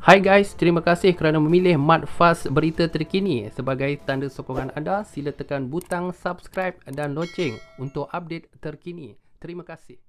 Hai guys, terima kasih kerana memilih Mat Fast Berita Terkini. Sebagai tanda sokongan anda, sila tekan butang subscribe dan loceng untuk update terkini. Terima kasih.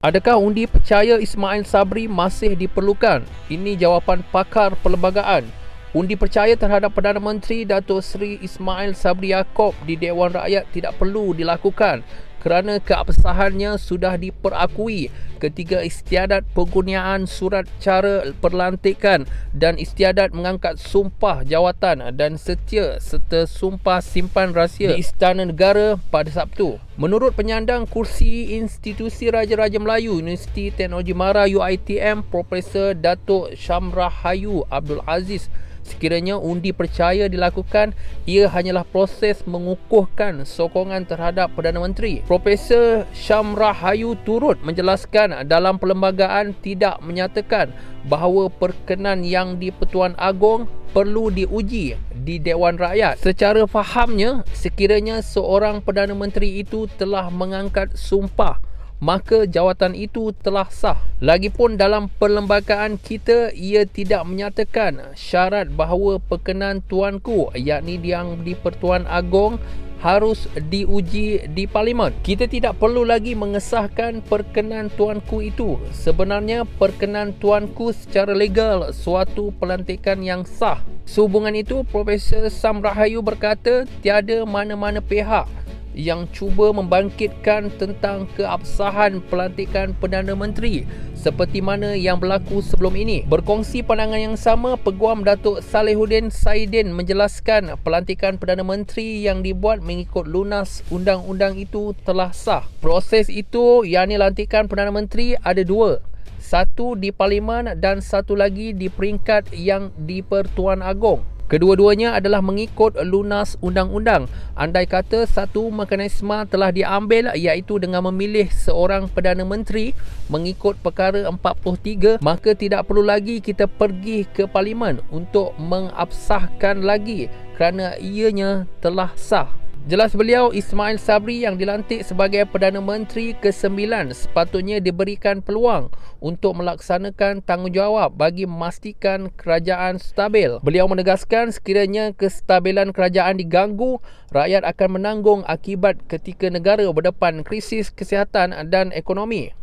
Adakah undi percaya Ismail Sabri masih diperlukan? Ini jawapan pakar perlembagaan. Undi percaya terhadap Perdana Menteri Datuk Seri Ismail Sabri Yaakob di Dewan Rakyat tidak perlu dilakukan kerana keabsahannya sudah diperakui ketika istiadat penggunaan surat cara perlantikan dan istiadat mengangkat sumpah jawatan dan setia serta sumpah simpan rahsia di Istana Negara pada Sabtu. Menurut penyandang kursi Institusi Raja-Raja Melayu Universiti Teknologi Mara UiTM, Profesor Datuk Syamrahayu Abdul Aziz, sekiranya undi percaya dilakukan, ia hanyalah proses mengukuhkan sokongan terhadap Perdana Menteri. Profesor Syamrahayu turut menjelaskan dalam perlembagaan tidak menyatakan bahawa perkenan yang di Pertuan Agong perlu diuji di Dewan Rakyat. Secara fahamnya, sekiranya seorang Perdana Menteri itu telah mengangkat sumpah, maka jawatan itu telah sah. Lagipun dalam perlembagaan kita, ia tidak menyatakan syarat bahawa perkenan tuanku, yakni yang di Pertuan Agong, harus diuji di Parlimen. Kita tidak perlu lagi mengesahkan perkenan tuanku itu. Sebenarnya perkenan tuanku secara legal suatu pelantikan yang sah. Sehubungan itu, Profesor Syamrahayu berkata tiada mana-mana pihak yang cuba membangkitkan tentang keabsahan pelantikan Perdana Menteri seperti mana yang berlaku sebelum ini. Berkongsi pandangan yang sama, Peguam Datuk Salehuddin Saidin menjelaskan pelantikan Perdana Menteri yang dibuat mengikut lunas undang-undang itu telah sah. Proses itu, yakni lantikan Perdana Menteri, ada dua. Satu di Parlimen dan satu lagi di peringkat yang di Pertuan Agong. Kedua-duanya adalah mengikut lunas undang-undang. Andai kata satu mekanisme telah diambil, iaitu dengan memilih seorang Perdana Menteri mengikut perkara 43, maka tidak perlu lagi kita pergi ke Parlimen untuk mengabsahkan lagi kerana ianya telah sah. Jelas beliau, Ismail Sabri yang dilantik sebagai Perdana Menteri ke-9 sepatutnya diberikan peluang untuk melaksanakan tanggungjawab bagi memastikan kerajaan stabil. Beliau menegaskan sekiranya kestabilan kerajaan diganggu, rakyat akan menanggung akibat ketika negara berdepan krisis kesihatan dan ekonomi.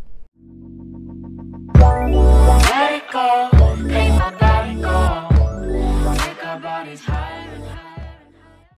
Let it go, make my body go, make our bodies high.